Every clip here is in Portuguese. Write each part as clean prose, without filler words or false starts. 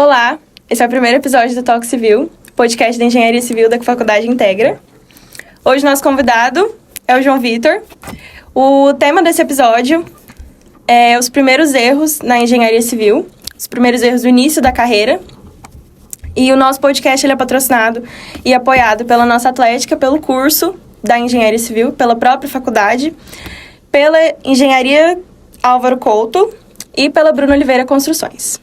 Olá, esse é o primeiro episódio do Talk Civil, podcast de Engenharia Civil da Faculdade Integra. Hoje nosso convidado é o João Vitor. O tema desse episódio é os primeiros erros na engenharia civil, os primeiros erros do início da carreira. E o nosso podcast ele é patrocinado e apoiado pela nossa Atlética, pelo curso da Engenharia Civil, pela própria faculdade, pela Engenharia Álvaro Couto e pela Bruno Oliveira Construções.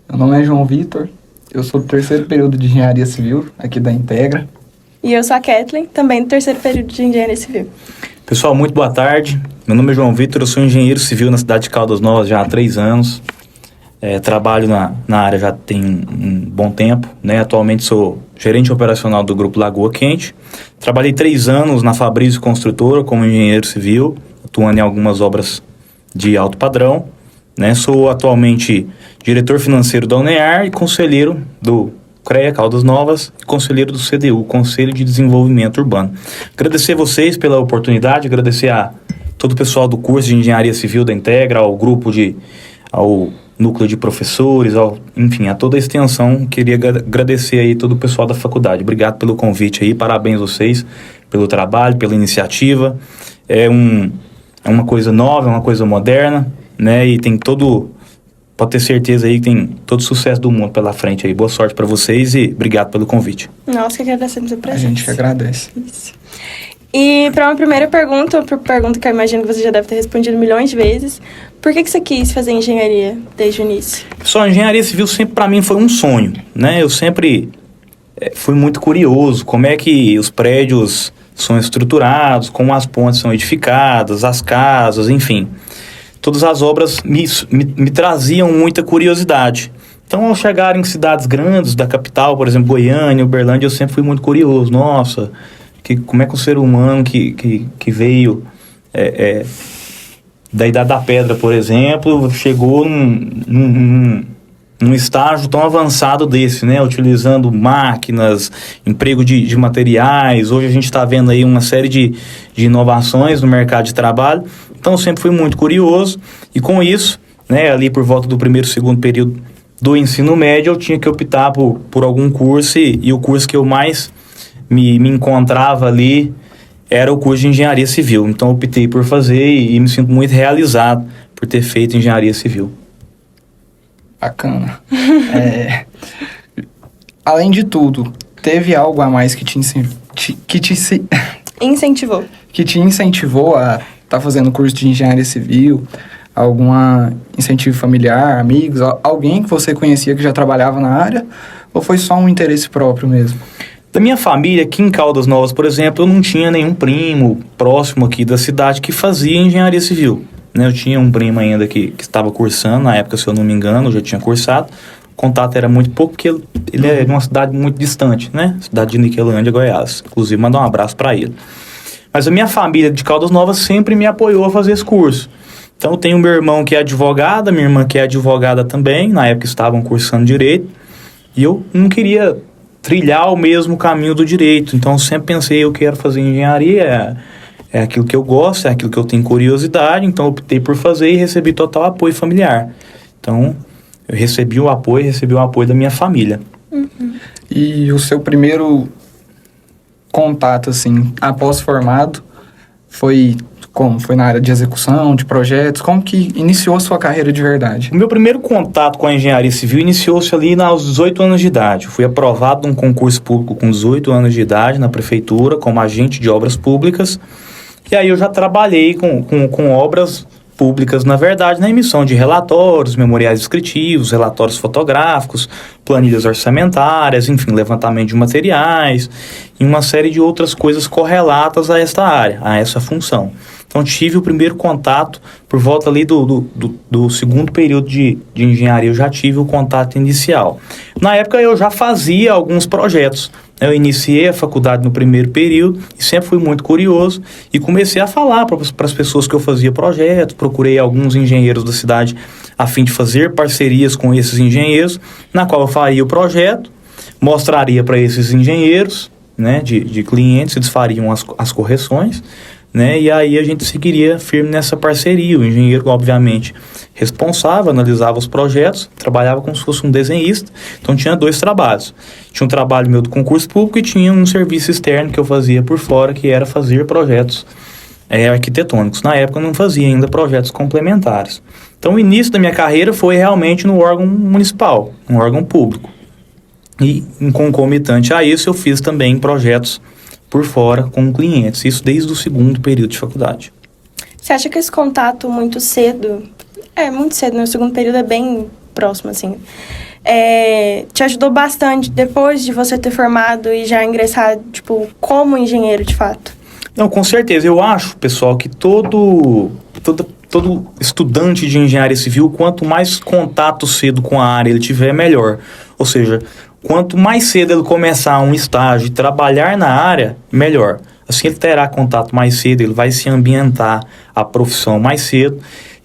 Meu nome é João Vitor, eu sou do terceiro período de Engenharia Civil, aqui da Integra. E eu sou a Kathleen, também do terceiro período de Engenharia Civil. Pessoal, muito boa tarde. Meu nome é João Vitor, eu sou engenheiro civil na cidade de Caldas Novas já há 3 anos. Trabalho na área já tem um bom tempo, né? Atualmente sou gerente operacional do Grupo Lagoa Quente. Trabalhei 3 anos na Fabrício Construtora como engenheiro civil, atuando em algumas obras de alto padrão. Né? Sou atualmente diretor financeiro da UNEAR e conselheiro do CREA Caldas Novas e conselheiro do CDU, Conselho de Desenvolvimento Urbano. Agradecer vocês pela oportunidade, agradecer a todo o pessoal do curso de Engenharia Civil da Integra, ao núcleo de professores, enfim, a toda a extensão. Queria agradecer aí todo o pessoal da faculdade. Obrigado pelo convite aí, parabéns a vocês pelo trabalho, pela iniciativa. É uma coisa nova, é uma coisa moderna, né? E pode ter certeza aí que tem todo o sucesso do mundo pela frente aí. Boa sorte para vocês e obrigado pelo convite. Nós que agradecemos a presença. A gente que agradece. Isso. E para uma primeira pergunta que eu imagino que você já deve ter respondido milhões de vezes, por que você quis fazer engenharia desde o início? Pessoal, a engenharia civil sempre para mim foi um sonho, né? Eu sempre fui muito curioso como é que os prédios são estruturados, como as pontes são edificadas, as casas, enfim. Todas as obras me traziam muita curiosidade. Então, ao chegar em cidades grandes da capital, por exemplo, Goiânia, Uberlândia, eu sempre fui muito curioso. Nossa, como é que o ser humano que veio da Idade da Pedra, por exemplo, chegou num estágio tão avançado desse, né? Utilizando máquinas, emprego de materiais. Hoje a gente está vendo aí uma série de inovações no mercado de trabalho. Então, eu sempre fui muito curioso e com isso, né, ali por volta do primeiro e segundo período do ensino médio, eu tinha que optar por algum curso e o curso que eu mais me encontrava ali era o curso de Engenharia Civil. Então, eu optei por fazer e me sinto muito realizado por ter feito Engenharia Civil. Bacana. Além de tudo, teve algo a mais que te Incentivou. Que te incentivou a estar fazendo curso de Engenharia Civil? Algum incentivo familiar, amigos, alguém que você conhecia que já trabalhava na área? Ou foi só um interesse próprio mesmo? Da minha família, aqui em Caldas Novas, por exemplo, eu não tinha nenhum primo próximo aqui da cidade que fazia engenharia civil. Né? Eu tinha um primo ainda que estava cursando, na época, se eu não me engano, eu já tinha cursado. O contato era muito pouco, porque ele é de uma cidade muito distante, né? Cidade de Niquelândia, Goiás. Inclusive, mandar um abraço para ele. Mas a minha família de Caldas Novas sempre me apoiou a fazer esse curso. Então, eu tenho meu irmão que é advogado, minha irmã que é advogada também, na época estavam cursando Direito, e eu não queria trilhar o mesmo caminho do Direito. Então, eu sempre pensei, eu quero fazer engenharia, é aquilo que eu gosto, é aquilo que eu tenho curiosidade, então eu optei por fazer e recebi total apoio familiar. Então, eu recebi o apoio da minha família. Uhum. E o seu primeiro contato, assim, após formado, foi como? Foi na área de execução, de projetos? Como que iniciou a sua carreira de verdade? O meu primeiro contato com a engenharia civil iniciou-se ali aos 18 anos de idade. Eu fui aprovado num concurso público com 18 anos de idade na prefeitura, como agente de obras públicas. E aí eu já trabalhei com obras públicas, na verdade, na emissão de relatórios, memoriais descritivos, relatórios fotográficos, planilhas orçamentárias, enfim, levantamento de materiais e uma série de outras coisas correlatas a esta área, a essa função. Então, tive o primeiro contato por volta ali do segundo período de engenharia, eu já tive o contato inicial. Na época, eu já fazia alguns projetos. Eu iniciei a faculdade no primeiro período e sempre fui muito curioso e comecei a falar para as pessoas que eu fazia projetos, procurei alguns engenheiros da cidade a fim de fazer parcerias com esses engenheiros, na qual eu faria o projeto, mostraria para esses engenheiros, né, de clientes, eles fariam as correções, né, e aí a gente seguiria firme nessa parceria. O engenheiro, obviamente, responsável, analisava os projetos, trabalhava como se fosse um desenhista. Então tinha 2 trabalhos. Tinha um trabalho meu do concurso público e tinha um serviço externo que eu fazia por fora, que era fazer projetos arquitetônicos. Na época eu não fazia ainda projetos complementares. Então o início da minha carreira foi realmente no órgão municipal, no órgão público. E em concomitante a isso eu fiz também projetos por fora com clientes, isso desde o 2º período de faculdade. Você acha que esse contato muito cedo, muito cedo, né? O 2º período é bem próximo, assim, te ajudou bastante depois de você ter formado e já ingressar, tipo, como engenheiro de fato? Não, com certeza. Eu acho, pessoal, que todo estudante de engenharia civil, quanto mais contato cedo com a área ele tiver, melhor. Ou seja, quanto mais cedo ele começar um estágio e trabalhar na área, melhor. Assim ele terá contato mais cedo, ele vai se ambientar à profissão mais cedo.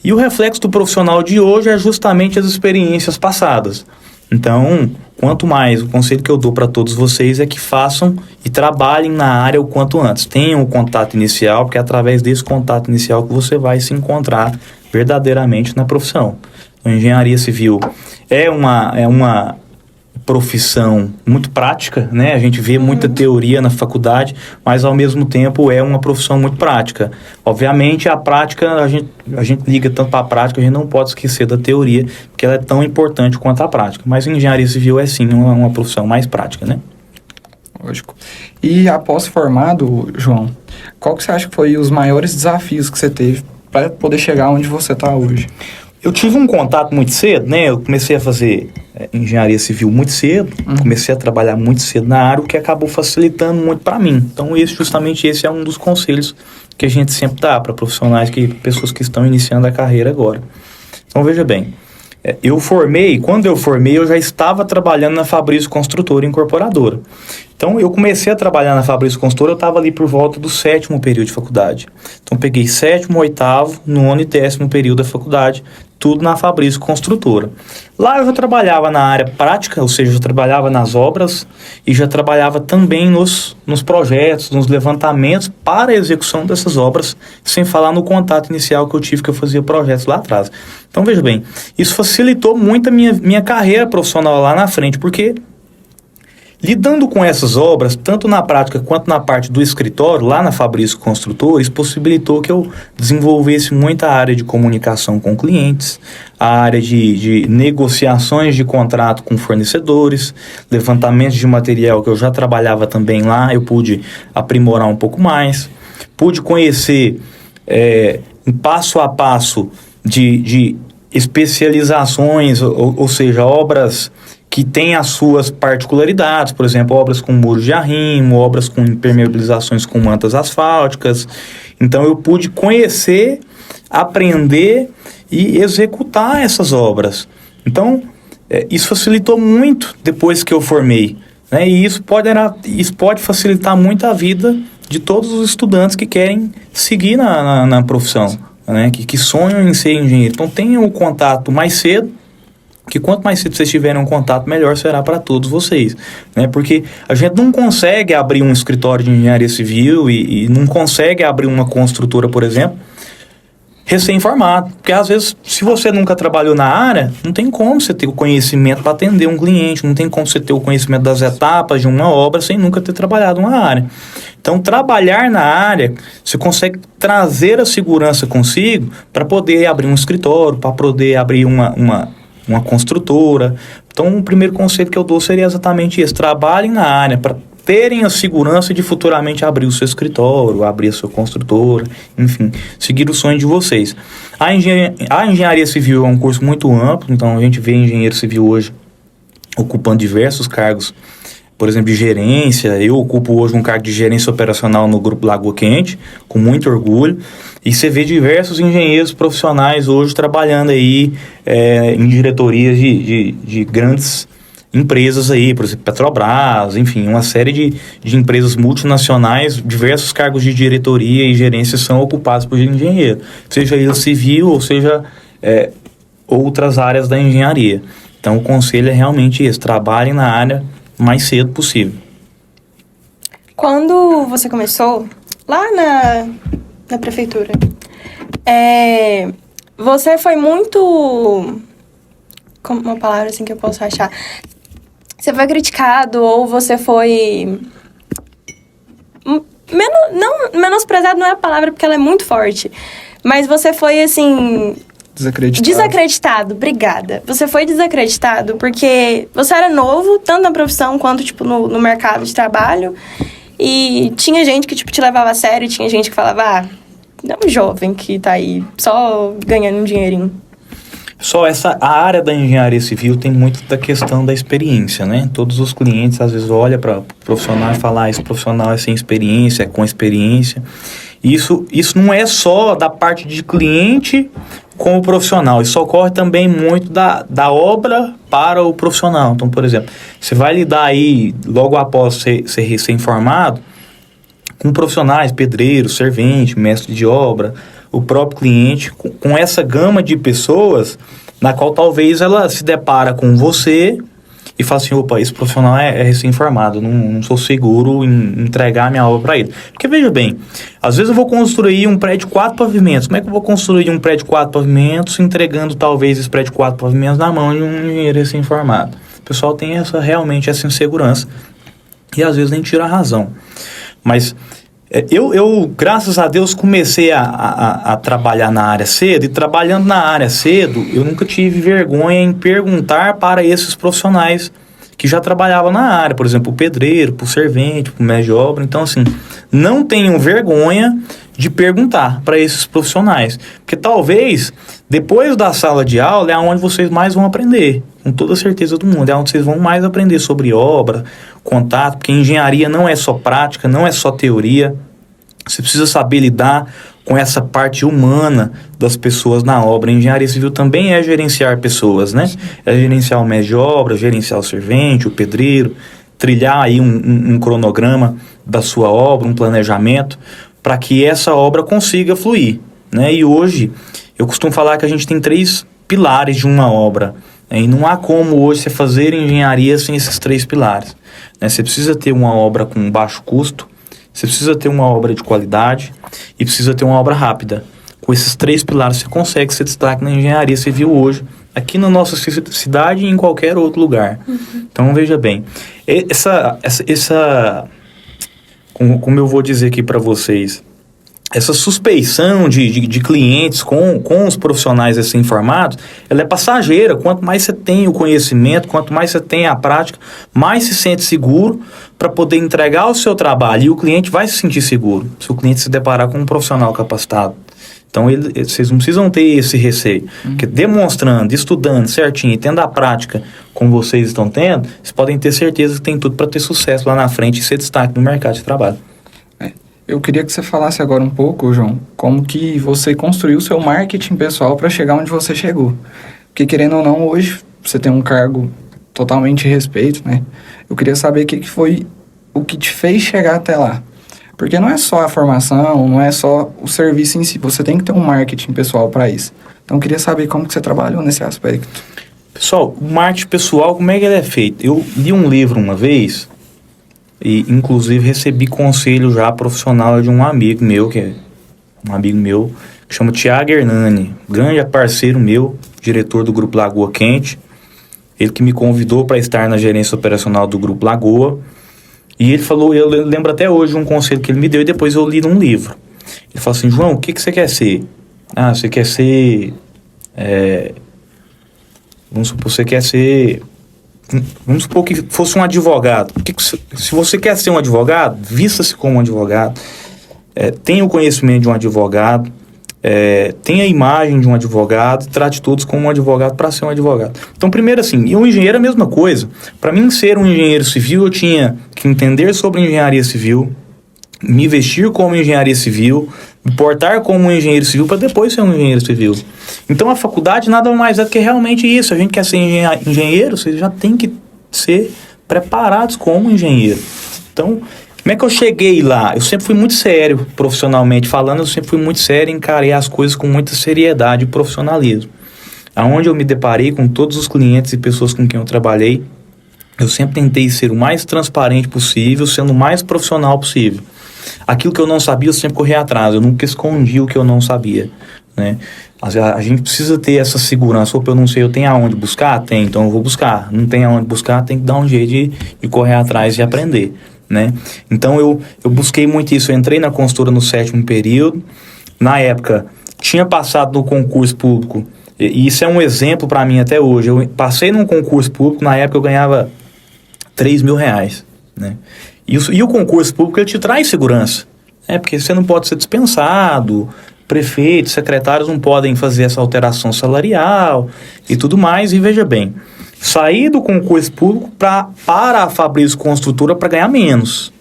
E o reflexo do profissional de hoje é justamente as experiências passadas. Então, quanto mais, o conselho que eu dou para todos vocês é que façam e trabalhem na área o quanto antes. Tenham o contato inicial, porque é através desse contato inicial que você vai se encontrar verdadeiramente na profissão. Então, a engenharia civil é uma profissão muito prática, né? A gente vê muita teoria na faculdade, mas ao mesmo tempo é uma profissão muito prática. Obviamente a prática, a gente liga tanto para a prática, a gente não pode esquecer da teoria, porque ela é tão importante quanto a prática. Mas a engenharia civil é sim uma profissão mais prática, né? Lógico. E após formado, João, qual que você acha que foi os maiores desafios que você teve para poder chegar onde você está hoje? Eu tive um contato muito cedo, né? Eu comecei a fazer engenharia civil muito cedo, comecei a trabalhar muito cedo na área, o que acabou facilitando muito para mim. Então, justamente esse é um dos conselhos que a gente sempre dá para profissionais, pessoas que estão iniciando a carreira agora. Então, veja bem, quando eu formei, eu já estava trabalhando na Fabrício Construtora Incorporadora. Então, eu comecei a trabalhar na Fabrício Construtora, eu estava ali por volta do 7º período de faculdade. Então, peguei 7º, 8º, 9º e 10º período da faculdade, tudo na Fabrício Construtora. Lá eu já trabalhava na área prática, ou seja, eu trabalhava nas obras e já trabalhava também nos projetos, nos levantamentos para a execução dessas obras, sem falar no contato inicial que eu tive, que eu fazia projetos lá atrás. Então, veja bem, isso facilitou muito a minha carreira profissional lá na frente, porque lidando com essas obras, tanto na prática quanto na parte do escritório, lá na Fabrício Construtores, possibilitou que eu desenvolvesse muita área de comunicação com clientes, a área de negociações de contrato com fornecedores, levantamentos de material que eu já trabalhava também lá, eu pude aprimorar um pouco mais, pude conhecer um passo a passo de especializações, ou seja, obras que têm as suas particularidades, por exemplo, obras com muros de arrimo, obras com impermeabilizações com mantas asfálticas. Então eu pude conhecer, aprender e executar essas obras. Então isso facilitou muito depois que eu formei, né? E isso pode facilitar muito a vida de todos os estudantes que querem seguir na profissão, né? Que sonham em ser engenheiro. Então tenham o contato mais cedo, que quanto mais cedo vocês tiverem um contato, melhor será para todos vocês, né? Porque a gente não consegue abrir um escritório de engenharia civil e não consegue abrir uma construtora, por exemplo, recém-formado. Porque às vezes, se você nunca trabalhou na área, não tem como você ter o conhecimento para atender um cliente, não tem como você ter o conhecimento das etapas de uma obra sem nunca ter trabalhado uma área. Então, trabalhar na área, você consegue trazer a segurança consigo para poder abrir um escritório, para poder abrir uma construtora. Então, o primeiro conselho que eu dou seria exatamente esse: trabalhem na área para terem a segurança de futuramente abrir o seu escritório, abrir a sua construtora, enfim, seguir o sonho de vocês. A engenharia civil é um curso muito amplo, então a gente vê engenheiro civil hoje ocupando diversos cargos, por exemplo, de gerência. Eu ocupo hoje um cargo de gerência operacional no Grupo Lagoa Quente, com muito orgulho. E você vê diversos engenheiros profissionais hoje trabalhando aí em diretorias de grandes empresas aí, por exemplo, Petrobras, enfim, uma série de empresas multinacionais. Diversos cargos de diretoria e gerência são ocupados por engenheiro, seja ele civil ou seja outras áreas da engenharia. Então, o conselho é realmente esse: trabalhem na área mais cedo possível. Quando você começou lá na prefeitura, você foi muito... Como uma palavra assim que eu posso achar? Você foi criticado ou você foi... Menosprezado não é a palavra porque ela é muito forte. Mas você foi, assim... Desacreditado, obrigada. Você foi desacreditado porque você era novo, tanto na profissão quanto, tipo, no mercado de trabalho. E tinha gente que, tipo, te levava a sério, e tinha gente que falava, é um jovem que tá aí só ganhando um dinheirinho. A área da engenharia civil tem muito da questão da experiência, né? Todos os clientes, às vezes, olham para o profissional e falam, esse profissional é sem experiência, é com experiência. Isso não é só da parte de cliente com o profissional, isso ocorre também muito da obra para o profissional. Então, por exemplo, você vai lidar aí, logo após ser recém-formado, com profissionais, pedreiro, servente, mestre de obra, o próprio cliente, com essa gama de pessoas, na qual talvez ela se depara com você e fala assim, opa, esse profissional é recém-formado, não sou seguro em entregar minha obra para ele. Porque veja bem, às vezes eu vou construir um prédio de 4 pavimentos. Como é que eu vou construir um prédio de 4 pavimentos entregando talvez esse prédio de 4 pavimentos na mão de um engenheiro recém-formado? O pessoal tem realmente essa insegurança e às vezes nem tira a razão. Mas eu graças a Deus, comecei a trabalhar na área cedo, e trabalhando na área cedo, eu nunca tive vergonha em perguntar para esses profissionais que já trabalhavam na área, por exemplo, o pedreiro, o servente, o mestre de obra. Então, assim, não tenham vergonha de perguntar para esses profissionais, porque talvez, depois da sala de aula, é onde vocês mais vão aprender, com toda a certeza do mundo, é onde vocês vão mais aprender sobre obra, contato, porque engenharia não é só prática, não é só teoria. Você precisa saber lidar com essa parte humana das pessoas na obra. A engenharia civil também é gerenciar pessoas, né? É gerenciar o mestre de obra, gerenciar o servente, o pedreiro, trilhar aí um cronograma da sua obra, um planejamento, para que essa obra consiga fluir, né? E hoje, eu costumo falar que a gente tem 3 pilares de uma obra, né? E não há como hoje você fazer engenharia sem esses 3 pilares, né? Você precisa ter uma obra com baixo custo, você precisa ter uma obra de qualidade e precisa ter uma obra rápida. Com esses 3 pilares você consegue ser destaque na engenharia civil hoje, aqui na nossa cidade e em qualquer outro lugar. Então veja bem, como eu vou dizer aqui para vocês, essa suspeição de clientes com os profissionais assim informados, ela é passageira. Quanto mais você tem o conhecimento, quanto mais você tem a prática, mais se sente seguro para poder entregar o seu trabalho. E o cliente vai se sentir seguro se o cliente se deparar com um profissional capacitado. Então, vocês não precisam ter esse receio. Porque demonstrando, estudando certinho e tendo a prática como vocês estão tendo, vocês podem ter certeza que tem tudo para ter sucesso lá na frente e ser destaque no mercado de trabalho. Eu queria que você falasse agora um pouco, João, como que você construiu o seu marketing pessoal para chegar onde você chegou. Porque, querendo ou não, hoje você tem um cargo totalmente de respeito, né? Eu queria saber o que foi o que te fez chegar até lá. Porque não é só a formação, não é só o serviço em si, você tem que ter um marketing pessoal para isso. Então, eu queria saber como que você trabalhou nesse aspecto. Pessoal, o marketing pessoal, como é que ele é feito? Eu li um livro uma vez... E, inclusive, recebi conselho já profissional de um amigo meu, que chama Thiago Hernani, grande parceiro meu, diretor do Grupo Lagoa Quente. Ele que me convidou para estar na gerência operacional do Grupo Lagoa. E ele falou, eu lembro até hoje um conselho que ele me deu e depois eu li num livro. Ele falou assim, João, o que você quer ser? Ah, você quer ser... vamos supor, você quer ser... Vamos supor que fosse um advogado. Se você quer ser um advogado, vista-se como um advogado. Tenha o conhecimento de um advogado. Tenha a imagem de um advogado. Trate todos como um advogado para ser um advogado. Então, primeiro assim, e um engenheiro é a mesma coisa. Para mim ser um engenheiro civil, eu tinha que entender sobre engenharia civil, me vestir como engenharia civil, me portar como um engenheiro civil para depois ser um engenheiro civil. Então a faculdade nada mais é do que realmente isso. A gente quer ser engenheiro, vocês já tem que ser preparados como engenheiro. Então, como é que eu cheguei lá? Eu sempre fui muito sério, profissionalmente falando, eu sempre fui muito sério, encarei as coisas com muita seriedade e profissionalismo. Aonde eu me deparei com todos os clientes e pessoas com quem eu trabalhei, eu sempre tentei ser o mais transparente possível, sendo o mais profissional possível. Aquilo que eu não sabia, eu sempre corri atrás. Eu nunca escondi o que eu não sabia. né? A gente precisa ter essa segurança. Opa, eu não sei, eu tenho aonde buscar? Tem, então eu vou buscar. Não tem aonde buscar, tem que dar um jeito de correr atrás e aprender, né? Então eu busquei muito isso. Eu entrei na consultora no 7º período. Na época, tinha passado no concurso público. E isso é um exemplo para mim até hoje. Eu passei num concurso público, na época eu ganhava R$3.000, né? E o concurso público, ele te traz segurança, né? Porque você não pode ser dispensado, prefeitos, secretários não podem fazer essa alteração salarial e tudo mais. E veja bem, saí do concurso público para a Fabrício Construtora para ganhar menos.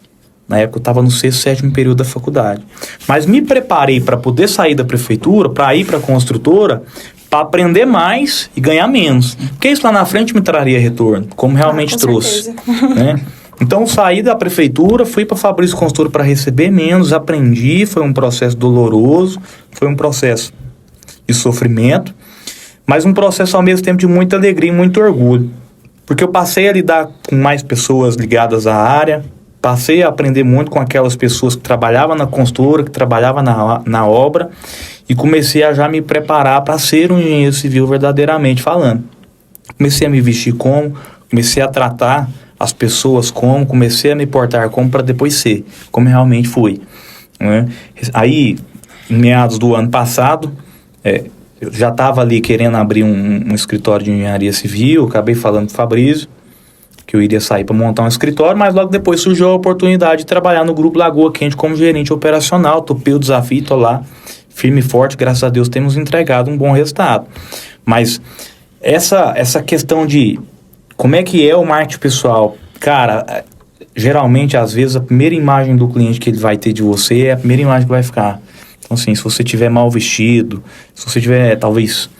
Na época eu estava no 6º, 7º período da faculdade. Mas me preparei para poder sair da prefeitura, para ir para a construtora, para aprender mais e ganhar menos. Porque isso lá na frente me traria retorno, como realmente trouxe. Né? Então, saí da prefeitura, fui para a Fabrício Construtora para receber menos, aprendi, foi um processo doloroso, foi um processo de sofrimento, mas um processo ao mesmo tempo de muita alegria e muito orgulho. Porque eu passei a lidar com mais pessoas ligadas à área, passei a aprender muito com aquelas pessoas que trabalhavam na construtora, que trabalhavam na obra, e comecei a já me preparar para ser um engenheiro civil verdadeiramente falando. Comecei a me vestir como, comecei a tratar as pessoas como, comecei a me portar como, para depois ser, como realmente fui. Né? Aí, em meados do ano passado, eu já estava ali querendo abrir um escritório de engenharia civil, acabei falando com o Fabrício, que eu iria sair para montar um escritório, mas logo depois surgiu a oportunidade de trabalhar no Grupo Lagoa Quente como gerente operacional. Topei o desafio, estou lá, firme e forte, graças a Deus temos entregado um bom resultado. Mas essa questão de como é que é o marketing pessoal, cara, geralmente, às vezes, a primeira imagem do cliente que ele vai ter de você é a primeira imagem que vai ficar. Então, assim, se você tiver mal vestido, se você tiver, talvez...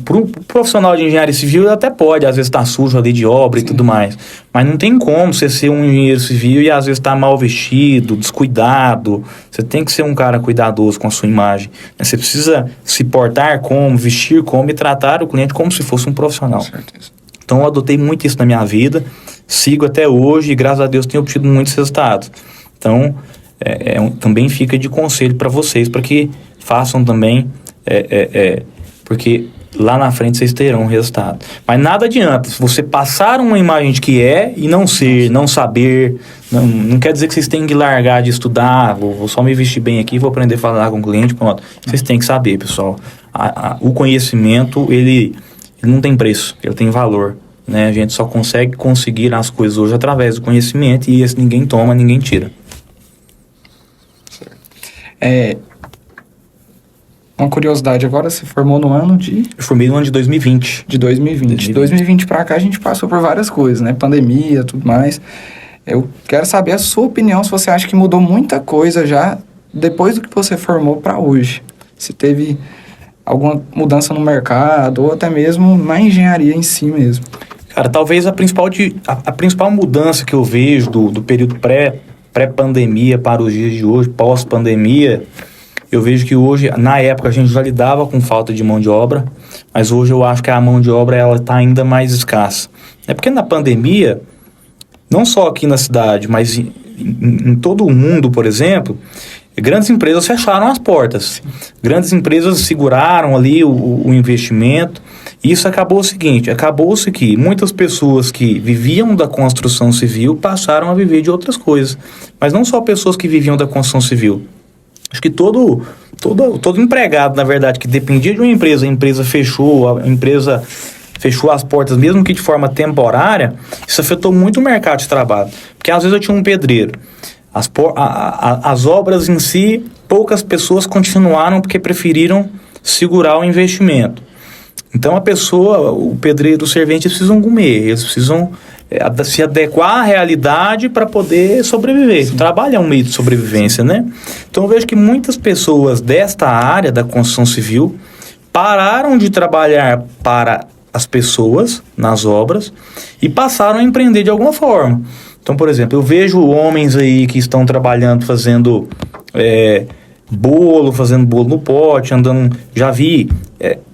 para um profissional de engenharia civil, até pode, às vezes tá sujo ali de obra e tudo mais. Mas não tem como você ser um engenheiro civil e às vezes tá mal vestido, descuidado. Você tem que ser um cara cuidadoso com a sua imagem. Você precisa se portar como, vestir como e tratar o cliente como se fosse um profissional. Com certeza. Então eu adotei muito isso na minha vida, sigo até hoje e graças a Deus tenho obtido muitos resultados. Então, também fica de conselho para vocês, para que façam também, porque lá na frente vocês terão um resultado. Mas nada adianta você passar uma imagem de que e não ser, não saber, não quer dizer que vocês têm que largar de estudar, vou só me vestir bem aqui, vou aprender a falar com o cliente, pronto. Vocês têm que saber, pessoal, o conhecimento, ele não tem preço, ele tem valor, né? A gente só conseguir as coisas hoje através do conhecimento e esse ninguém toma, ninguém tira. Uma curiosidade, agora você formou no ano de... Eu formei no ano de 2020. De 2020. 2020 para cá a gente passou por várias coisas, né? Pandemia, tudo mais. Eu quero saber a sua opinião, se você acha que mudou muita coisa já depois do que você formou para hoje. Se teve alguma mudança no mercado ou até mesmo na engenharia em si mesmo. Cara, talvez a principal mudança que eu vejo do período pré-pandemia para os dias de hoje, pós-pandemia, eu vejo que hoje, na época, a gente já lidava com falta de mão de obra, mas hoje eu acho que a mão de obra ela está ainda mais escassa. É porque na pandemia, não só aqui na cidade, mas em todo o mundo, por exemplo, grandes empresas fecharam as portas. Grandes empresas seguraram ali o investimento. E isso acabou-se que muitas pessoas que viviam da construção civil passaram a viver de outras coisas. Mas não só pessoas que viviam da construção civil. Acho que todo empregado, na verdade, que dependia de uma empresa, a empresa fechou as portas, mesmo que de forma temporária, isso afetou muito o mercado de trabalho. Porque às vezes eu tinha um pedreiro. As obras em si, poucas pessoas continuaram porque preferiram segurar o investimento. Então o pedreiro, o servente, eles precisam comer, eles precisam se adequar à realidade para poder sobreviver. O trabalho é um meio de sobrevivência, né? Então eu vejo que muitas pessoas desta área da construção civil pararam de trabalhar para as pessoas nas obras e passaram a empreender de alguma forma. Então, por exemplo, eu vejo homens aí que estão trabalhando, fazendo fazendo bolo no pote, andando... Já vi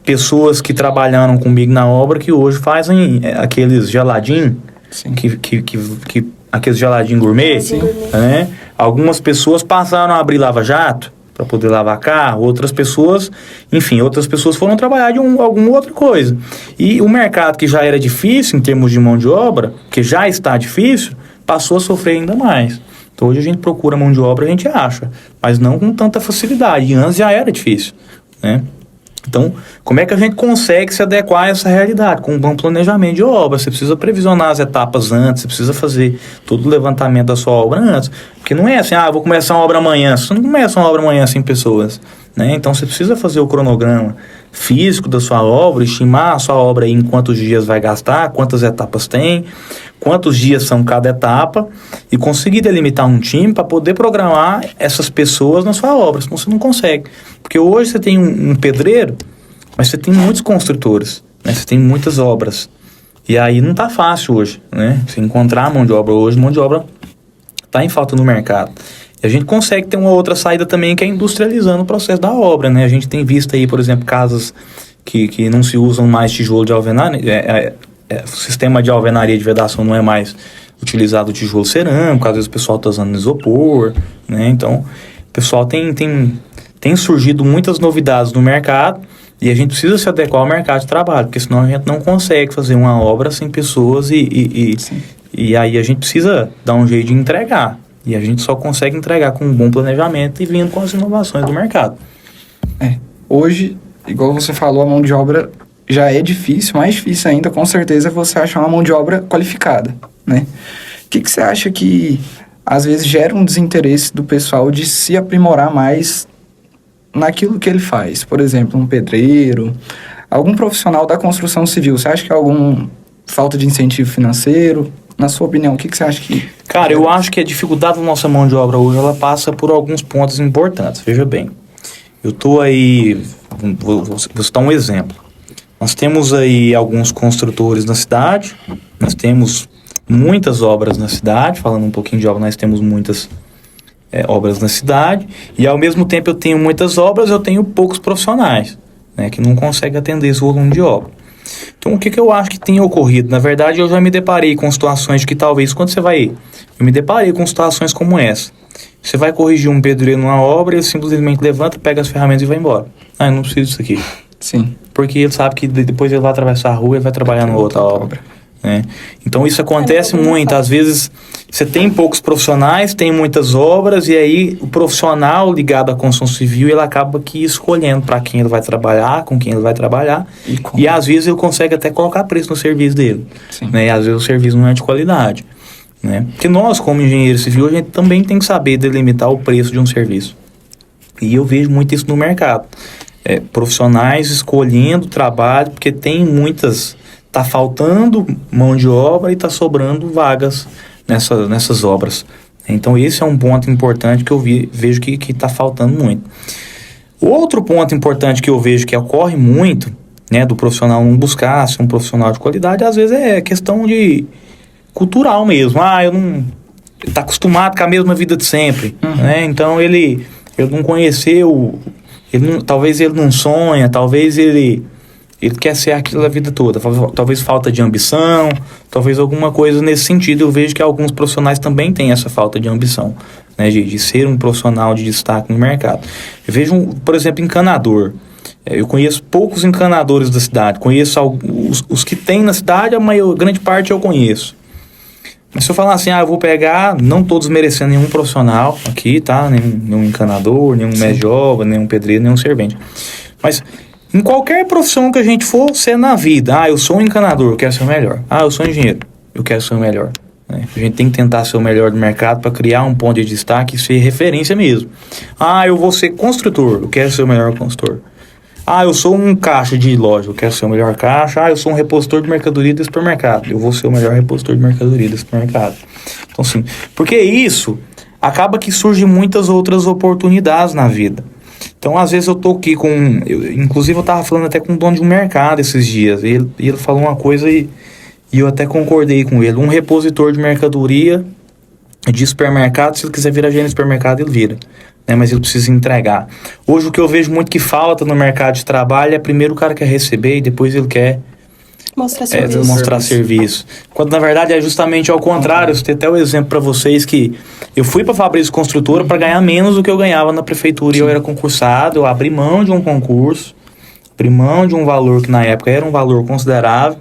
pessoas que trabalharam comigo na obra que hoje fazem aqueles geladinhos, aqueles geladinhos gourmet, né? Algumas pessoas passaram a abrir lava-jato, para poder lavar carro, outras pessoas foram trabalhar de alguma outra coisa. E o mercado que já era difícil em termos de mão de obra, que já está difícil, passou a sofrer ainda mais. Então hoje a gente procura mão de obra, a gente acha, mas não com tanta facilidade. E antes já era difícil, né? Então, como é que a gente consegue se adequar a essa realidade? Com um bom planejamento de obra. Você precisa previsionar as etapas antes, você precisa fazer todo o levantamento da sua obra antes. Porque não é assim, vou começar uma obra amanhã. Você não começa uma obra amanhã sem pessoas, né? Então, você precisa fazer o cronograma físico da sua obra, estimar a sua obra aí em quantos dias vai gastar, quantas etapas tem, quantos dias são cada etapa e conseguir delimitar um time para poder programar essas pessoas na sua obra, senão você não consegue. Porque hoje você tem um pedreiro, mas você tem muitos construtores, né? Você tem muitas obras. E aí não tá fácil hoje, né? Você encontrar a mão de obra hoje, mão de obra tá em falta no mercado. E a gente consegue ter uma outra saída também, que é industrializando o processo da obra, né? A gente tem visto aí, por exemplo, casas que não se usam mais tijolo de alvenaria, o sistema de alvenaria de vedação não é mais utilizado o tijolo cerâmico, às vezes o pessoal está usando isopor, né? Então, o pessoal tem surgido muitas novidades no mercado e a gente precisa se adequar ao mercado de trabalho, porque senão a gente não consegue fazer uma obra sem pessoas e aí a gente precisa dar um jeito de entregar. E a gente só consegue entregar com um bom planejamento e vindo com as inovações do mercado. Hoje, igual você falou, a mão de obra já é difícil, mais difícil ainda, com certeza, você achar uma mão de obra qualificada, né? O que você acha que, às vezes, gera um desinteresse do pessoal de se aprimorar mais naquilo que ele faz? Por exemplo, um pedreiro, algum profissional da construção civil. Você acha que é alguma falta de incentivo financeiro? Na sua opinião, o que você acha que... Cara, eu acho que a dificuldade da nossa mão de obra hoje, ela passa por alguns pontos importantes. Veja bem, eu estou aí... Vou citar um exemplo. Nós temos aí alguns construtores na cidade, nós temos muitas obras na cidade, falando um pouquinho de obra, nós temos muitas obras na cidade, e ao mesmo tempo eu tenho muitas obras, eu tenho poucos profissionais, né, que não conseguem atender esse volume de obra. Então, o que eu acho que tem ocorrido? Na verdade, eu já me deparei com situações de que talvez, quando você vai... Eu me deparei com situações como essa. Você vai corrigir um pedreiro numa obra, ele simplesmente levanta, pega as ferramentas e vai embora. Eu não preciso disso aqui. Sim. Porque ele sabe que depois ele vai atravessar a rua e vai trabalhar numa outra obra. Né? Então, isso acontece muito. Às vezes, você tem poucos profissionais, tem muitas obras, e aí o profissional ligado à construção civil, ele acaba aqui escolhendo para quem ele vai trabalhar, com quem ele vai trabalhar, e às vezes ele consegue até colocar preço no serviço dele. Né? E às vezes o serviço não é de qualidade. Né? Porque nós, como engenheiro civil, a gente também tem que saber delimitar o preço de um serviço. E eu vejo muito isso no mercado. Profissionais escolhendo trabalho, porque tem muitas... Está faltando mão de obra e está sobrando vagas nessas obras. Então, esse é um ponto importante que eu vejo que está faltando muito. Outro ponto importante que eu vejo que ocorre muito, né, do profissional não buscar ser um profissional de qualidade, às vezes é questão de cultural mesmo. Eu não... Ele está acostumado com a mesma vida de sempre. Né? Então, ele não conheceu... talvez ele não sonha, talvez ele quer ser aquilo a vida toda. Talvez falta de ambição, talvez alguma coisa nesse sentido. Eu vejo que alguns profissionais também têm essa falta de ambição, né, de ser um profissional de destaque no mercado. Eu vejo, por exemplo, encanador. Eu conheço poucos encanadores da cidade. Conheço os que tem na cidade, grande parte eu conheço. Mas se eu falar assim, eu vou pegar, não todos merecendo nenhum profissional aqui, tá? Nenhum encanador, nenhum mestre de obra, nenhum pedreiro, nenhum servente. Mas... em qualquer profissão que a gente for ser na vida, eu sou um encanador, eu quero ser o melhor. Eu sou engenheiro, eu quero ser o melhor. Né? A gente tem que tentar ser o melhor do mercado para criar um ponto de destaque e ser referência mesmo. Eu vou ser construtor, eu quero ser o melhor construtor. Eu sou um caixa de loja, eu quero ser o melhor caixa. Eu sou um repositor de mercadoria de supermercado, eu vou ser o melhor repositor de mercadoria de supermercado. Então, assim, porque isso acaba que surgem muitas outras oportunidades na vida. Então, às vezes eu tô aqui inclusive eu tava falando até com o dono de um mercado esses dias, e ele falou uma coisa e eu até concordei com ele. Um repositor de mercadoria de supermercado, se ele quiser virar gerente de supermercado, ele vira, né? Mas ele precisa entregar. Hoje o que eu vejo muito que falta no mercado de trabalho é primeiro o cara quer receber e depois ele quer Mostrar serviço. Demonstrar serviço. Quando na verdade é justamente ao contrário. Eu tenho até o exemplo para vocês que eu fui para a Fabrício Construtora para ganhar menos do que eu ganhava na prefeitura. E eu era concursado, eu abri mão de um concurso, abri mão de um valor que na época era um valor considerável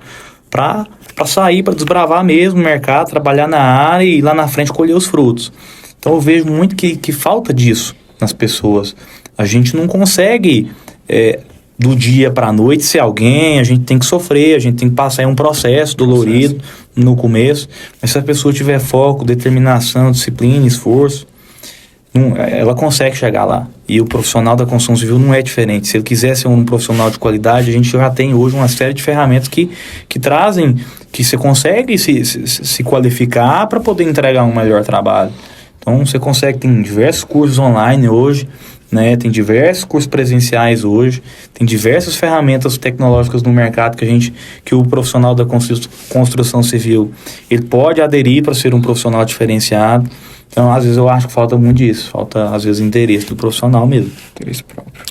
para sair, para desbravar mesmo o mercado, trabalhar na área e lá na frente colher os frutos. Então eu vejo muito que falta disso nas pessoas. A gente não consegue do dia para a noite ser alguém, a gente tem que sofrer, a gente tem que passar em um processo dolorido no começo, mas se a pessoa tiver foco, determinação, disciplina, esforço, ela consegue chegar lá. E o profissional da construção civil não é diferente. Se ele quiser ser um profissional de qualidade, a gente já tem hoje uma série de ferramentas que trazem, que você consegue se qualificar para poder entregar um melhor trabalho. Então você consegue, tem diversos cursos online hoje, né? Tem diversos cursos presenciais hoje, tem diversas ferramentas tecnológicas no mercado que o profissional da construção civil ele pode aderir para ser um profissional diferenciado. Então, às vezes eu acho que falta muito disso, falta às vezes interesse do profissional mesmo. Interesse próprio.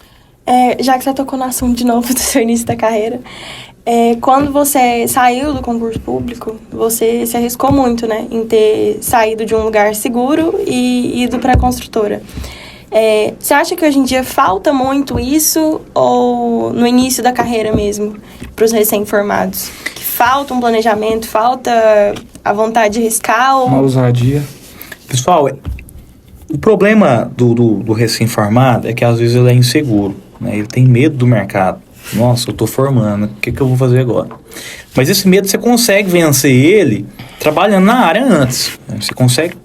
Já que você tocou no assunto de novo do seu início da carreira, quando você saiu do concurso público, você se arriscou muito, né, em ter saído de um lugar seguro e ido para a construtora. Você acha que hoje em dia falta muito isso ou no início da carreira mesmo, para os recém-formados? Que falta um planejamento, falta a vontade de arriscar? Uma ousadia. Pessoal, o problema do recém-formado é que às vezes ele é inseguro, né? Ele tem medo do mercado. Nossa, eu estou formando, o que eu vou fazer agora? Mas esse medo você consegue vencer ele trabalhando na área antes. Né? Você consegue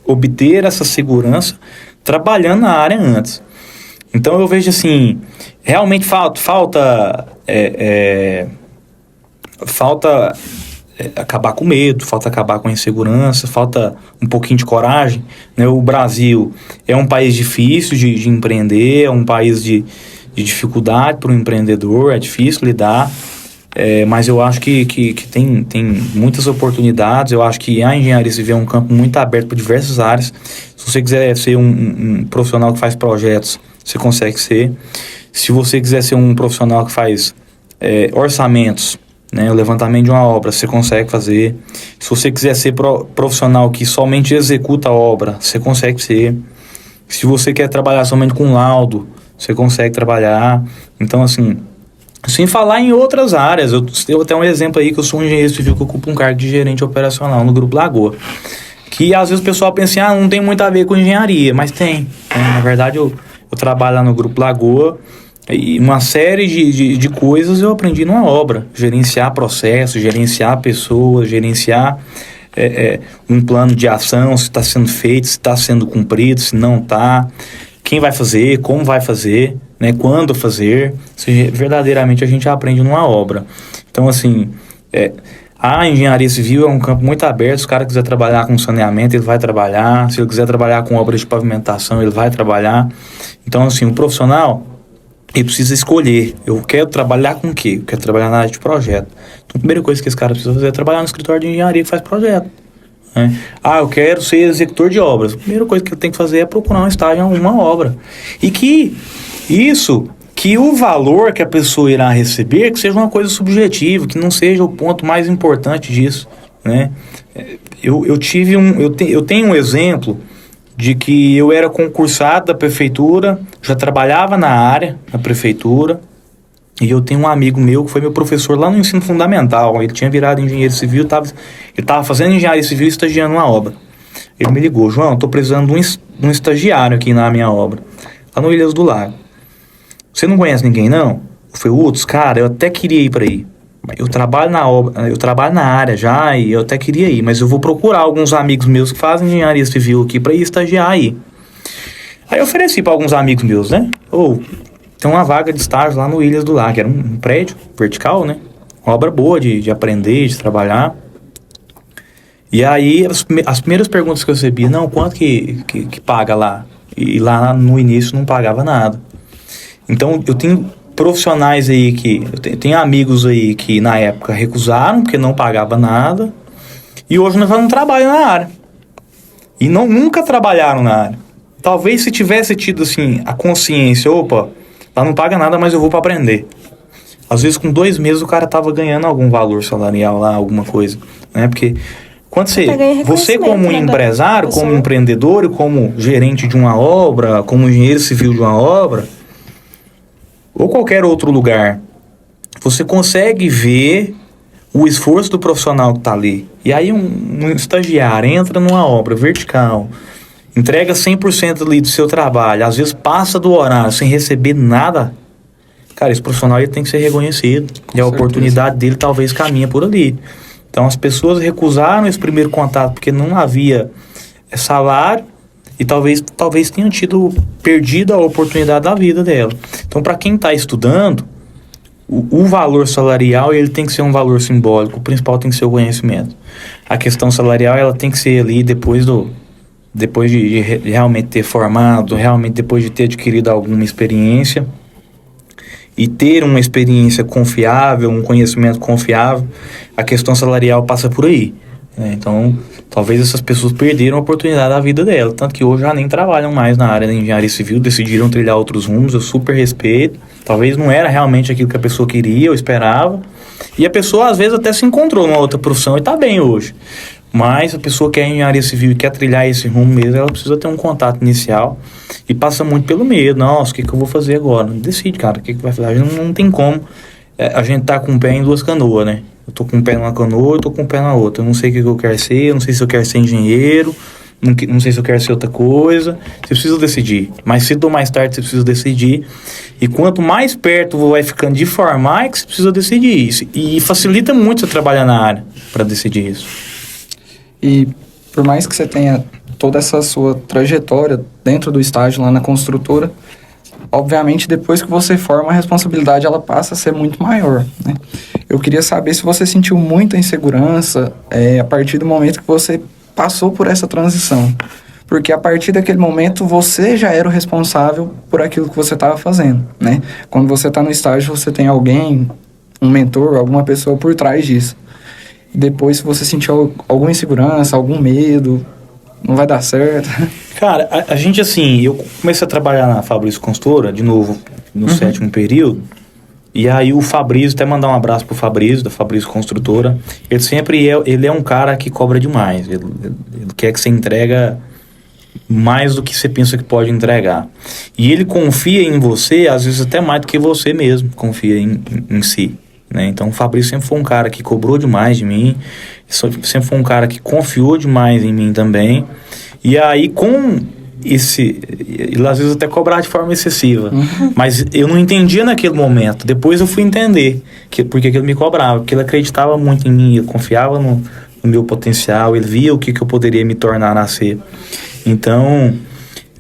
obter essa segurança trabalhando na área antes. Então eu vejo assim, realmente falta acabar com medo, falta acabar com a insegurança, falta um pouquinho de coragem, né? O Brasil é um país difícil de empreender, é um país de dificuldade para o empreendedor, é difícil lidar, mas eu acho que tem muitas oportunidades. Eu acho que a engenharia civil é um campo muito aberto para diversas áreas. Se você quiser ser um profissional que faz projetos, você consegue ser. Se você quiser ser um profissional que faz orçamentos, né, o levantamento de uma obra, você consegue fazer. Se você quiser ser profissional que somente executa a obra, você consegue ser. Se você quer trabalhar somente com laudo, você consegue trabalhar. Então, assim, sem falar em outras áreas, eu tenho até um exemplo aí que eu sou um engenheiro civil que ocupa um cargo de gerente operacional no Grupo Lagoa. Que às vezes o pessoal pensa assim, não tem muito a ver com engenharia, mas tem. Na verdade, eu trabalho lá no Grupo Lagoa e uma série de coisas eu aprendi numa obra. Gerenciar processos, gerenciar pessoas, gerenciar um plano de ação, se está sendo feito, se está sendo cumprido, se não está, quem vai fazer, como vai fazer, né, quando fazer. Verdadeiramente a gente aprende numa obra. Então, assim, a engenharia civil é um campo muito aberto. Se o cara quiser trabalhar com saneamento, ele vai trabalhar. Se ele quiser trabalhar com obras de pavimentação, ele vai trabalhar. Então, assim, o profissional, ele precisa escolher. Eu quero trabalhar com o quê? Eu quero trabalhar na área de projeto. Então, a primeira coisa que esse cara precisa fazer é trabalhar no escritório de engenharia que faz projeto. Né? Eu quero ser executor de obras. A primeira coisa que ele tem que fazer é procurar um estágio em alguma obra. E que o valor que a pessoa irá receber que seja uma coisa subjetiva, que não seja o ponto mais importante disso, né? Eu tenho um exemplo de que eu era concursado da prefeitura, já trabalhava na área, na prefeitura, e eu tenho um amigo meu que foi meu professor lá no ensino fundamental. Ele tinha virado engenheiro civil, ele estava fazendo engenharia civil e estagiando uma obra. Ele me ligou: João, estou precisando de um estagiário aqui na minha obra, lá no Ilhas do Lago. Você não conhece ninguém, não? Eu falei: Utos, cara, eu até queria ir para aí. Eu trabalho na obra, eu trabalho na área já e eu até queria ir, mas eu vou procurar alguns amigos meus que fazem engenharia civil aqui para ir estagiar aí. Aí eu ofereci para alguns amigos meus, né? Tem uma vaga de estágio lá no Ilhas do Lago, era um prédio vertical, né? Uma obra boa de aprender, de trabalhar. E aí as primeiras perguntas que eu recebi: não, quanto que paga lá? E lá no início não pagava nada. Então eu tenho profissionais aí eu tenho amigos aí que na época recusaram porque não pagava nada, e hoje nós não trabalham na área e nunca trabalharam na área. Talvez se tivesse tido assim a consciência: opa, lá não paga nada, mas eu vou para aprender. Às vezes com 2 meses o cara tava ganhando algum valor salarial lá, alguma coisa, né? Porque quando você como né, empresário, como empreendedor e como gerente de uma obra, como engenheiro civil de uma obra, ou qualquer outro lugar, você consegue ver o esforço do profissional que está ali. E aí um estagiário entra numa obra vertical, entrega 100% ali do seu trabalho, às vezes passa do horário sem receber nada. Cara, esse profissional ele tem que ser reconhecido. E a oportunidade dele talvez caminha por ali. Então as pessoas recusaram esse primeiro contato porque não havia salário e talvez tenham perdido a oportunidade da vida dela. Então, para quem está estudando, o valor salarial ele tem que ser um valor simbólico. O principal tem que ser o conhecimento. A questão salarial ela tem que ser ali depois de realmente ter formado, realmente depois de ter adquirido alguma experiência e ter uma experiência confiável, um conhecimento confiável. A questão salarial passa por aí, né? Então, talvez essas pessoas perderam a oportunidade da vida dela, tanto que hoje já nem trabalham mais na área da engenharia civil, decidiram trilhar outros rumos. Eu super respeito. Talvez não era realmente aquilo que a pessoa queria ou esperava, e a pessoa às vezes até se encontrou numa outra profissão e está bem hoje. Mas a pessoa que é engenharia civil e quer trilhar esse rumo mesmo, ela precisa ter um contato inicial e passa muito pelo medo. Nossa, o que eu vou fazer agora? Decide, cara, o que vai fazer? Não tem como. A gente tá com o pé em 2 canoas, né? Eu tô com o pé numa canoa, eu tô com o pé na outra. Eu não sei o que eu quero ser, eu não sei se eu quero ser engenheiro, não sei se eu quero ser outra coisa. Você precisa decidir. Mais cedo ou mais tarde você precisa decidir. E quanto mais perto vai ficando de formar, é que você precisa decidir isso. E facilita muito você trabalhar na área para decidir isso. E por mais que você tenha toda essa sua trajetória dentro do estágio lá na construtora, obviamente depois que você forma, a responsabilidade ela passa a ser muito maior, né? Eu queria saber se você sentiu muita insegurança a partir do momento que você passou por essa transição. Porque a partir daquele momento você já era o responsável por aquilo que você estava fazendo, né? Quando você está no estágio, você tem alguém, um mentor, alguma pessoa por trás disso. Depois, se você sentiu alguma insegurança, algum medo, não vai dar certo. Cara, a gente assim, eu comecei a trabalhar na Fabrício Construtora, de novo, no 7º período, e aí o Fabrício, até mandar um abraço pro Fabrício, da Fabrício Construtora, ele é um cara que cobra demais, ele quer que você entrega mais do que você pensa que pode entregar. E ele confia em você, às vezes até mais do que você mesmo confia em si, né? Então o Fabrício sempre foi um cara que cobrou demais de mim, sempre foi um cara que confiou demais em mim também. E aí ele às vezes até cobrava de forma excessiva, mas eu não entendia naquele momento. Depois eu fui entender porque ele me cobrava, porque ele acreditava muito em mim, ele confiava no meu potencial, ele via o que eu poderia me tornar nascer. Então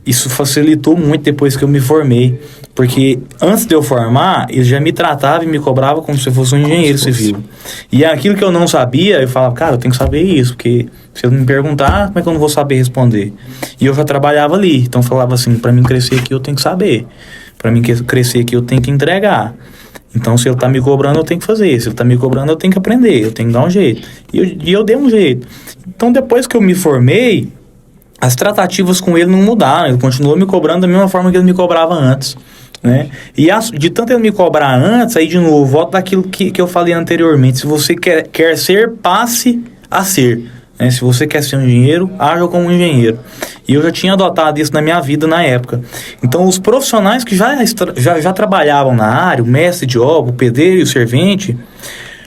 isso facilitou muito depois que eu me formei, porque antes de eu formar, ele já me tratava e me cobrava como se eu fosse um engenheiro civil. E aquilo que eu não sabia, eu falava, cara, eu tenho que saber isso, porque se ele me perguntar, como é que eu não vou saber responder? E eu já trabalhava ali, então eu falava assim, para mim crescer aqui eu tenho que saber, para mim crescer aqui eu tenho que entregar. Então se ele tá me cobrando eu tenho que fazer, se ele tá me cobrando eu tenho que aprender, eu tenho que dar um jeito. E eu dei um jeito. Então depois que eu me formei, as tratativas com ele não mudaram, ele continuou me cobrando da mesma forma que ele me cobrava antes, né? E de tanto ele me cobrar antes, aí de novo, volta daquilo que eu falei anteriormente, se você quer ser, passe a ser, né? Se você quer ser um engenheiro, haja como um engenheiro. E eu já tinha adotado isso na minha vida na época. Então os profissionais que já trabalhavam na área, o mestre de obra, o pedreiro e o servente,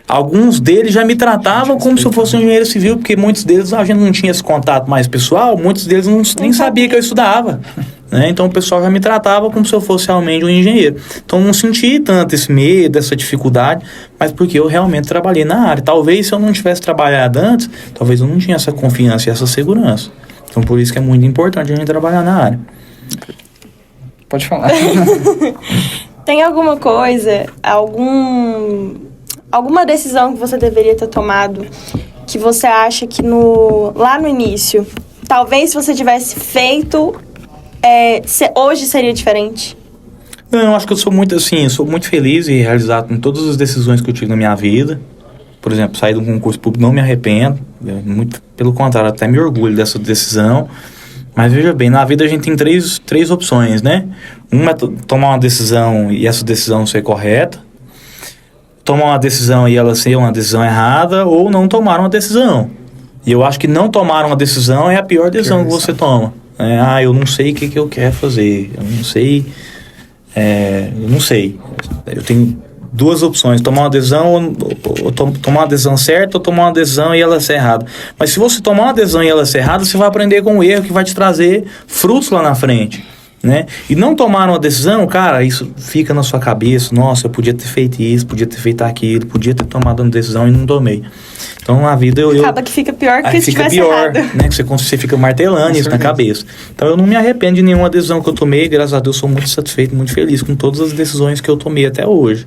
alguns deles já me tratavam como se eu fosse um engenheiro civil, porque muitos deles a gente não tinha esse contato mais pessoal, muitos deles nem sabia que eu estudava, né? Então o pessoal já me tratava como se eu fosse realmente um engenheiro. Então não senti tanto esse medo, essa dificuldade, mas porque eu realmente trabalhei na área. Talvez se eu não tivesse trabalhado antes, talvez eu não tinha essa confiança e essa segurança. Então por isso que é muito importante a gente trabalhar na área. Pode falar. Tem alguma coisa, alguma decisão que você deveria ter tomado que você acha que lá no início, talvez se você tivesse feito, hoje seria diferente? Não, eu acho que eu sou muito feliz e realizado em todas as decisões que eu tive na minha vida. Por exemplo, sair de um concurso público, não me arrependo, muito pelo contrário, até me orgulho dessa decisão. Mas veja bem, na vida a gente tem três opções, né? Uma é tomar uma decisão e essa decisão ser correta. tomar uma decisão e ela ser uma decisão errada, ou não tomar uma decisão. E eu acho que não tomar uma decisão é a pior decisão que você toma. Eu não sei o que eu quero fazer, eu não sei. Eu tenho duas opções, tomar uma decisão ou tomar uma decisão certa, ou tomar uma decisão e ela ser errada. Mas se você tomar uma decisão e ela ser errada, você vai aprender com o erro que vai te trazer frutos lá na frente, né? E não tomar uma decisão, cara, isso fica na sua cabeça. Nossa, eu podia ter feito isso, podia ter feito aquilo, podia ter tomado uma decisão e não tomei. Então na vida acaba que fica pior que se tivesse errado, né? Que você fica martelando isso na cabeça. Então eu não me arrependo de nenhuma decisão que eu tomei. Graças a Deus sou muito satisfeito, muito feliz com todas as decisões que eu tomei até hoje.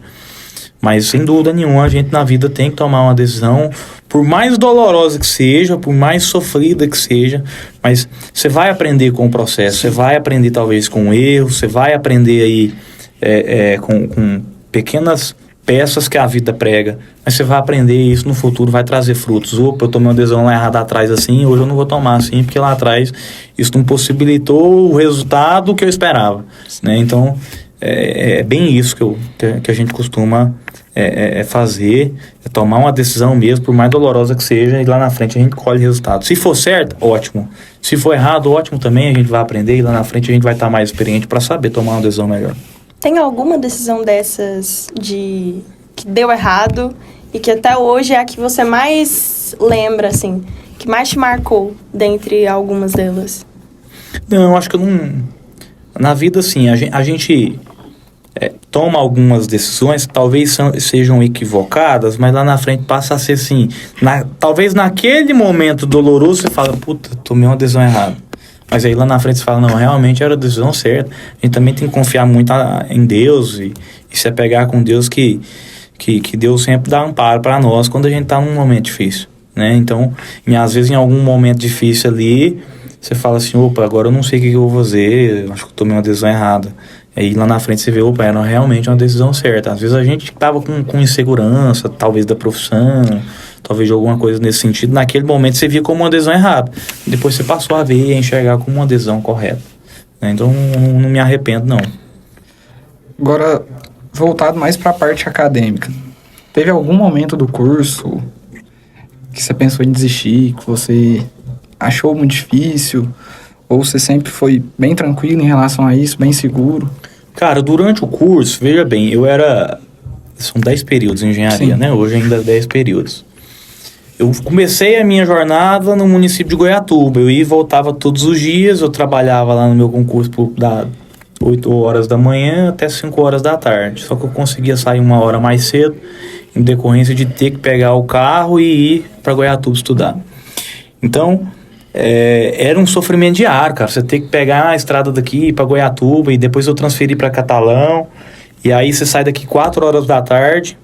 Mas, sem dúvida nenhuma, a gente na vida tem que tomar uma decisão, por mais dolorosa que seja, por mais sofrida que seja, mas você vai aprender com o processo, você vai aprender talvez com o erro, você vai aprender aí com pequenas peças que a vida prega, mas você vai aprender isso no futuro, vai trazer frutos. Opa, eu tomei uma decisão lá errada atrás assim, hoje eu não vou tomar assim, porque lá atrás isso não possibilitou o resultado que eu esperava, né? Então, é bem isso que a gente costuma fazer, tomar uma decisão mesmo, por mais dolorosa que seja, e lá na frente a gente colhe resultado. Se for certo, ótimo. Se for errado, ótimo também, a gente vai aprender e lá na frente a gente vai estar mais experiente para saber tomar uma decisão melhor. Tem alguma decisão dessas que deu errado e que até hoje é a que você mais lembra, assim, que mais te marcou dentre algumas delas? Não, acho que eu não... Na vida, assim, a gente toma algumas decisões, talvez sejam equivocadas, mas lá na frente passa a ser assim, talvez naquele momento doloroso você fala, puta, tomei uma decisão errada. Mas aí lá na frente você fala, não, realmente era a decisão certa. A gente também tem que confiar muito em Deus e se apegar com Deus que Deus sempre dá amparo para nós quando a gente está num momento difícil, né? Então, às vezes em algum momento difícil ali, você fala assim, opa, agora eu não sei o que eu vou fazer, acho que eu tomei uma decisão errada. Aí lá na frente você vê, opa, era realmente uma decisão certa. Às vezes a gente tava com insegurança, talvez da profissão, talvez de alguma coisa nesse sentido. Naquele momento você via como uma decisão errada. Depois você passou a ver e a enxergar como uma decisão correta, né? Então não me arrependo, não. Agora, voltado mais para a parte acadêmica. Teve algum momento do curso que você pensou em desistir, que você achou muito difícil? Ou você sempre foi bem tranquilo em relação a isso, bem seguro? Cara, durante o curso, veja bem, são 10 períodos em engenharia, né? Hoje ainda 10 períodos. Eu comecei a minha jornada no município de Goiatuba. Eu ia e voltava todos os dias, eu trabalhava lá no meu concurso das 8 horas da manhã até 5 horas da tarde. Só que eu conseguia sair 1 hora mais cedo, em decorrência de ter que pegar o carro e ir para Goiatuba estudar. Então... era um sofrimento diário, cara. Você tem que pegar a estrada daqui para Goiatuba e depois eu transferi para Catalão. E aí você sai daqui 4 horas da tarde,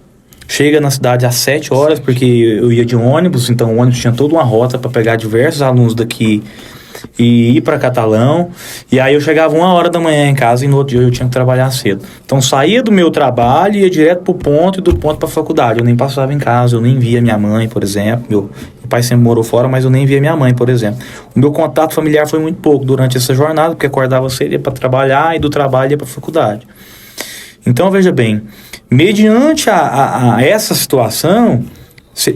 chega na cidade às 7 horas, porque eu ia de ônibus, então o ônibus tinha toda uma rota para pegar diversos alunos daqui e ir para Catalão. E aí eu chegava 1 hora da manhã em casa e no outro dia eu tinha que trabalhar cedo. Então saía do meu trabalho e ia direto pro ponto e do ponto para a faculdade. Eu nem passava em casa, eu nem via minha mãe, por exemplo. Meu pai sempre morou fora, mas eu nem via minha mãe, por exemplo. O meu contato familiar foi muito pouco durante essa jornada, porque acordava cedo, ia para trabalhar e do trabalho ia para a faculdade. Então veja bem, mediante a essa situação,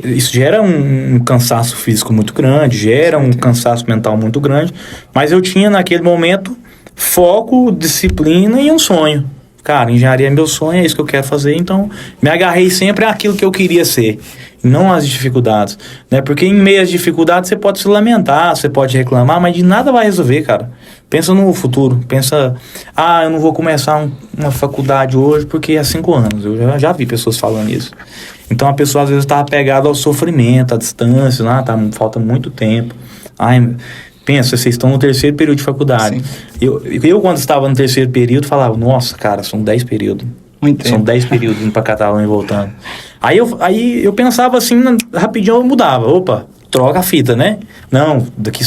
isso gera um cansaço físico muito grande, gera um cansaço mental muito grande, mas eu tinha naquele momento foco, disciplina e um sonho. Cara, engenharia é meu sonho, é isso que eu quero fazer, então me agarrei sempre àquilo que eu queria ser, não às dificuldades, né? Porque em meio às dificuldades você pode se lamentar, você pode reclamar, mas de nada vai resolver, cara. Pensa no futuro, pensa, eu não vou começar uma faculdade hoje porque é 5 anos, eu já vi pessoas falando isso. Então a pessoa às vezes está apegada ao sofrimento, à distância, falta muito tempo. Pensa, vocês estão no 3º período de faculdade. Eu quando estava no 3º período, falava, nossa, cara, são 10 períodos. São 10 períodos indo para Catalão e voltando. Aí eu pensava assim, rapidinho eu mudava. Opa, troca a fita, né? Não, daqui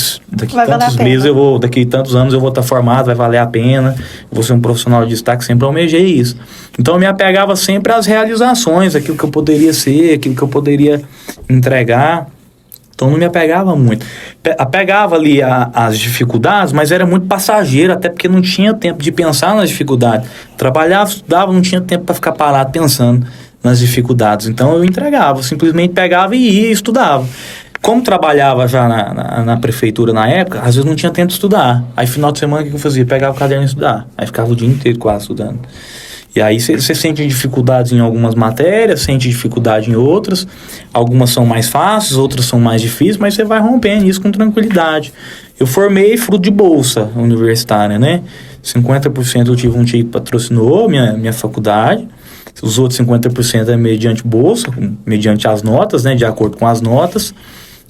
tantos meses daqui tantos anos eu vou estar formado, vai valer a pena, vou ser um profissional de destaque, sempre almejei isso. Então eu me apegava sempre às realizações, aquilo que eu poderia ser, aquilo que eu poderia entregar. Então não me apegava muito. Apegava ali às dificuldades, mas era muito passageiro, até porque não tinha tempo de pensar nas dificuldades. Trabalhava, estudava, não tinha tempo para ficar parado pensando nas dificuldades. Então eu entregava, simplesmente pegava e ia e estudava. Como trabalhava já na prefeitura na época, às vezes não tinha tempo de estudar. Aí final de semana o que eu fazia? Pegava o caderno e estudar. Aí ficava o dia inteiro quase estudando. E aí você sente dificuldades em algumas matérias, sente dificuldade em outras. Algumas são mais fáceis, outras são mais difíceis, mas você vai rompendo isso com tranquilidade. Eu formei fruto de bolsa universitária, né? 50% eu tive um tio que patrocinou minha faculdade. Os outros 50% é mediante bolsa, mediante as notas, né? De acordo com as notas.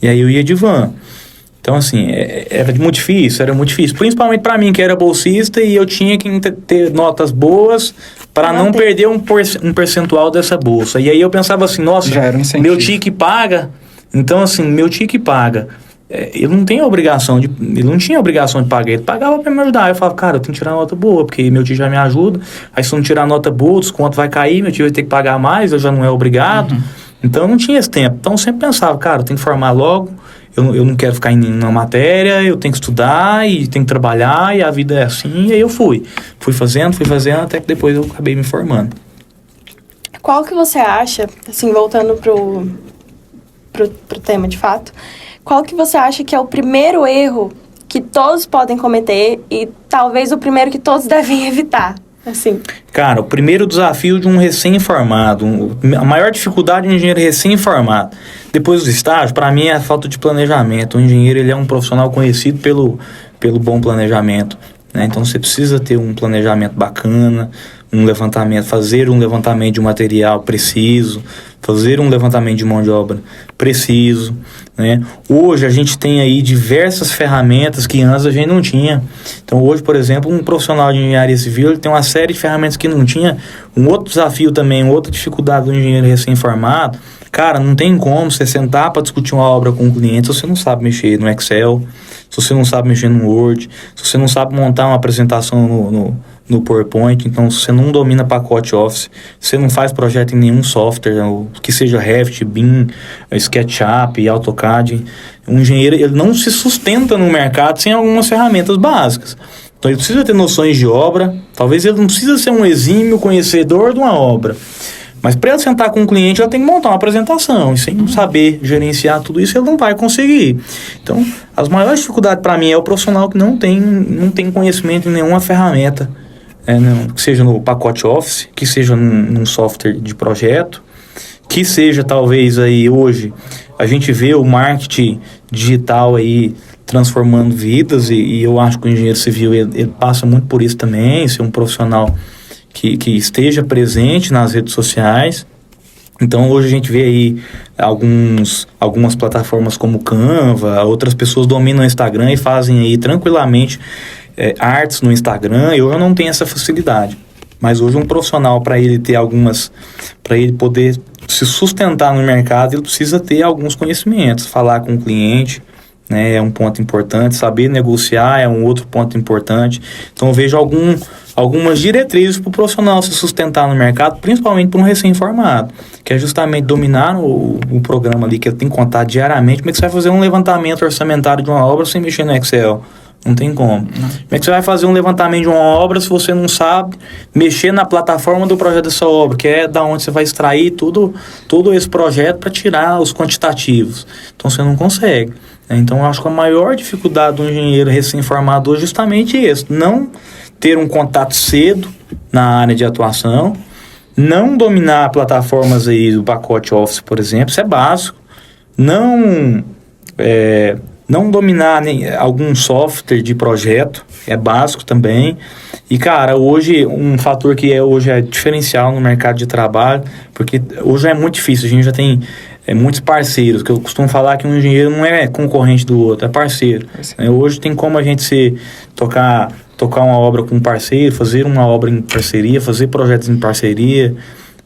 E aí eu ia de van. Então, assim, era muito difícil. Principalmente para mim, que era bolsista, e eu tinha que ter notas boas para não perder um percentual dessa bolsa. E aí eu pensava assim, nossa, já era um incentivo. Meu tio que paga. Então, assim, meu tio que paga. Ele não tinha obrigação de pagar, ele pagava para me ajudar. Eu falava, cara, eu tenho que tirar nota boa, porque meu tio já me ajuda. Aí se eu não tirar nota boa, o desconto vai cair, meu tio vai ter que pagar mais, eu já não é obrigado. Uhum. Então eu não tinha esse tempo. Então eu sempre pensava, cara, eu tenho que formar logo, eu não quero ficar em nenhuma matéria, eu tenho que estudar e tenho que trabalhar, e a vida é assim. E aí eu fui fazendo, até que depois eu acabei me formando. Qual que você acha, assim, voltando pro tema de fato, qual que você acha que é o primeiro erro que todos podem cometer e talvez o primeiro que todos devem evitar, assim? Cara, o primeiro desafio de um recém-formado, a maior dificuldade de um engenheiro recém-formado, depois do estágio, para mim é a falta de planejamento. O engenheiro, ele é um profissional conhecido pelo bom planejamento, né? Então você precisa ter um planejamento bacana, fazer um levantamento de material preciso, fazer um levantamento de mão de obra preciso, né? Hoje a gente tem aí diversas ferramentas que antes a gente não tinha. Então hoje, por exemplo, um profissional de engenharia civil, ele tem uma série de ferramentas que não tinha. Um outro desafio também, outra dificuldade do engenheiro recém-formado, cara, não tem como você sentar para discutir uma obra com o cliente se você não sabe mexer no Excel, se você não sabe mexer no Word, se você não sabe montar uma apresentação no PowerPoint. Então, se você não domina pacote Office, você não faz projeto em nenhum software, que seja Revit, BIM, SketchUp, AutoCAD, um engenheiro, ele não se sustenta no mercado sem algumas ferramentas básicas. Então, ele precisa ter noções de obra, talvez ele não precisa ser um exímio conhecedor de uma obra, mas para ele sentar com o cliente, ele tem que montar uma apresentação, e sem saber gerenciar tudo isso, ele não vai conseguir. Então, as maiores dificuldades para mim é o profissional que não tem conhecimento em nenhuma ferramenta, que seja no pacote Office, que seja num software de projeto, que seja talvez aí hoje a gente vê o marketing digital aí transformando vidas, e eu acho que o engenheiro civil ele passa muito por isso também, ser um profissional que esteja presente nas redes sociais. Então hoje a gente vê aí algumas plataformas como Canva, outras pessoas dominam o Instagram e fazem aí tranquilamente artes no Instagram. Eu não tenho essa facilidade, mas hoje um profissional, para ele poder se sustentar no mercado, ele precisa ter alguns conhecimentos, falar com o cliente, né, é um ponto importante, saber negociar é um outro ponto importante. Então eu vejo algumas diretrizes para o profissional se sustentar no mercado, principalmente para um recém-formado, que é justamente dominar o programa ali, que ele tem que contar diariamente. Como é que você vai fazer um levantamento orçamentário de uma obra sem mexer no Excel? Não tem como. Como é que você vai fazer um levantamento de uma obra se você não sabe mexer na plataforma do projeto dessa obra, que é da onde você vai extrair todo esse projeto para tirar os quantitativos? Então você não consegue. Então eu acho que a maior dificuldade do engenheiro recém-formado hoje é justamente isso: não ter um contato cedo na área de atuação, não dominar plataformas aí do pacote Office, por exemplo, isso é básico. Não dominar algum software de projeto, é básico também. E, cara, hoje, um fator que hoje é diferencial no mercado de trabalho, porque hoje é muito difícil, a gente já tem muitos parceiros, que eu costumo falar que um engenheiro não é concorrente do outro, é parceiro. Hoje tem como a gente tocar uma obra com um parceiro, fazer uma obra em parceria, fazer projetos em parceria,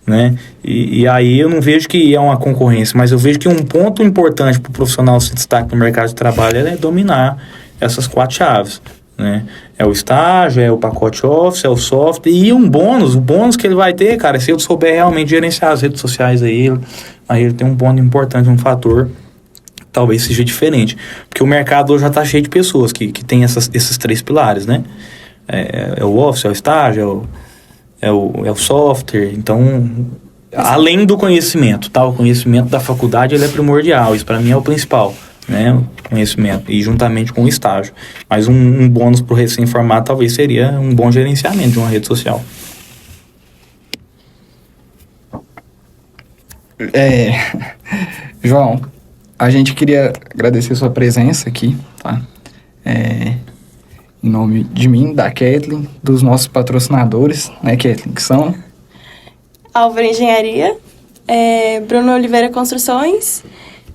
né? E aí eu não vejo que é uma concorrência, mas eu vejo que um ponto importante para o profissional se destacar no mercado de trabalho é dominar essas 4 chaves, né? É o estágio, é o pacote Office, é o software, e o bônus que ele vai ter, cara, se ele souber realmente gerenciar as redes sociais aí ele tem um ponto importante, um fator talvez seja diferente, porque o mercado hoje já está cheio de pessoas que tem esses 3 pilares, né? É o Office, é o estágio, é o software. Então Além do conhecimento, tá? O conhecimento da faculdade, ele é primordial. Isso para mim é o principal, né? O conhecimento. E juntamente com o estágio. Mas um bônus pro recém-formado talvez seria um bom gerenciamento de uma rede social. João, a gente queria agradecer sua presença aqui, tá? Em nome de mim, da Kathleen, dos nossos patrocinadores, né, Kathleen, que são... Álvaro Engenharia, Bruno Oliveira Construções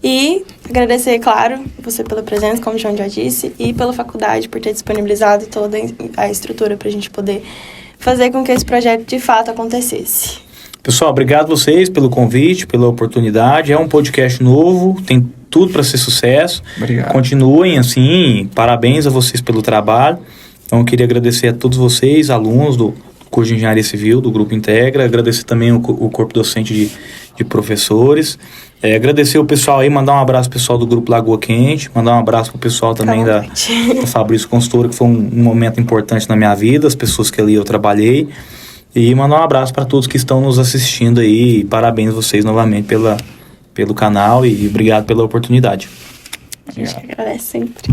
e agradecer, claro, você pela presença, como o João já disse, e pela faculdade por ter disponibilizado toda a estrutura para a gente poder fazer com que esse projeto de fato acontecesse. Pessoal, obrigado a vocês pelo convite, pela oportunidade. É um podcast novo, tem tudo para ser sucesso. Obrigado. Continuem assim, parabéns a vocês pelo trabalho. Então, eu queria agradecer a todos vocês, alunos do curso de Engenharia Civil, do Grupo Integra. Agradecer também o corpo docente de professores. Agradecer o pessoal aí, mandar um abraço pro pessoal do Grupo Lagoa Quente, mandar um abraço pro pessoal também da Fabrício Consultora, que foi um momento importante na minha vida, as pessoas que ali eu trabalhei. E mandar um abraço para todos que estão nos assistindo aí. Parabéns a vocês novamente pelo canal e obrigado pela oportunidade. A gente agradece sempre.